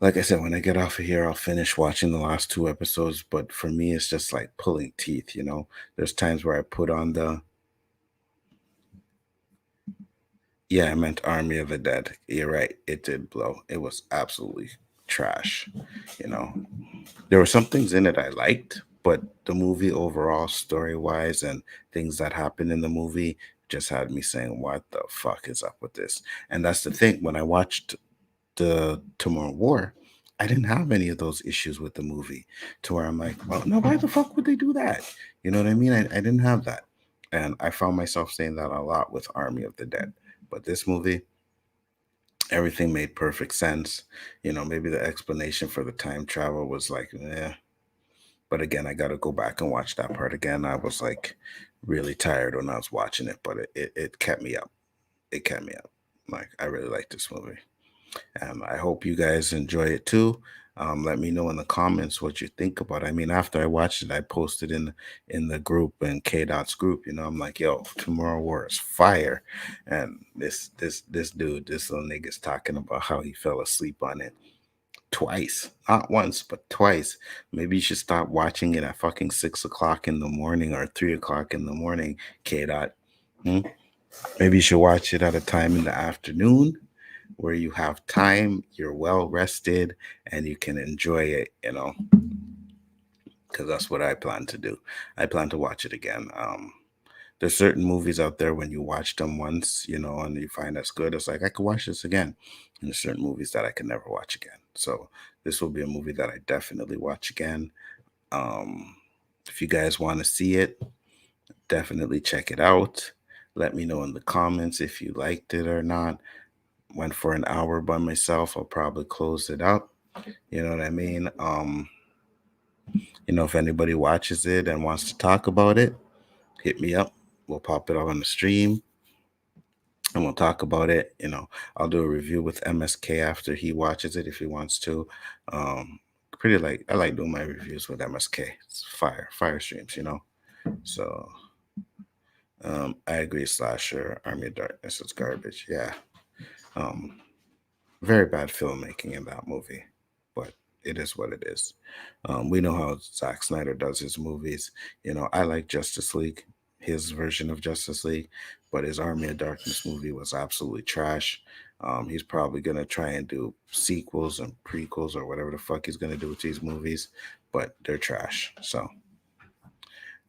Like I said, when I get off of here, I'll finish watching the last two episodes. But for me, it's just like pulling teeth. You know, there's times where I put on the. Yeah, I meant Army of the Dead. You're right. It did blow. It was absolutely trash. You know, there were some things in it I liked, but the movie overall, story wise, and things that happened in the movie just had me saying, "What the fuck is up with this?" And that's the thing. When I watched the Tomorrow War, I didn't have any of those issues with the movie to where I'm like, well, no, why the fuck would they do that? You know what I mean? I didn't have that. And I found myself saying that a lot with Army of the Dead. But this movie, everything made perfect sense. You know, maybe the explanation for the time travel was like, yeah. But again, I got to go back and watch that part again. I was like really tired when I was watching it, but it kept me up. It kept me up. Like, I really like this movie. I hope you guys enjoy it too. Let me know in the comments what you think about it. I mean, after I watched it, I posted in the group and K Dot's group. You know, I'm like, yo, Tomorrow War is fire, and this dude, this little nigga's talking about how he fell asleep on it twice, not once, but twice. Maybe you should stop watching it at fucking 6 o'clock in the morning or 3 o'clock in the morning, K Dot. Hmm? Maybe you should watch it at a time in the afternoon where you have time, you're well rested, and you can enjoy it, you know, because that's what I plan to do. I plan to watch it again. There's certain movies out there when you watch them once, you know, and you find that's good. It's like I could watch this again. And there's certain movies that I can never watch again. So this will be a movie that I definitely watch again. Um, if you guys want to see it, definitely check it out. Let me know in the comments if you liked it or not. Went for an hour by myself. I'll probably close it up. You know what I mean? You know, if anybody watches it and wants to talk about it, hit me up. We'll pop it up on the stream and we'll talk about it. You know, I'll do a review with MSK after he watches it if he wants to. Pretty like I like doing my reviews with MSK. It's fire streams, you know. So I agree, Slasher, Army of Darkness is garbage. Yeah. Um, Very bad filmmaking in that movie, but it is what it is. We know how Zack Snyder does his movies. You know, I like Justice League, his version of Justice League, but his Army of Darkness movie was absolutely trash. He's probably gonna try and do sequels and prequels or whatever the fuck he's gonna do with these movies, but they're trash. So,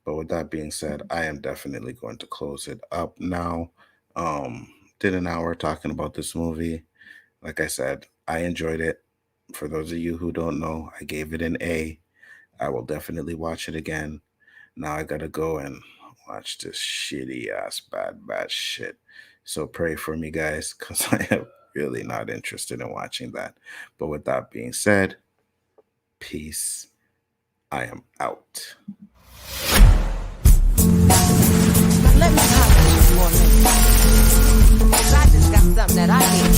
but with that being said, I am definitely going to close it up now. Did an hour talking about this movie. Like I said, I enjoyed it. For those of you who don't know, I gave it an A. I will definitely watch it again. Now I gotta go and watch this shitty ass Bad Batch shit. So pray for me, guys, because I am really not interested in watching that. But with that being said, peace. I am out. Let me holler at you for a minute. 'Cause I just got something that I need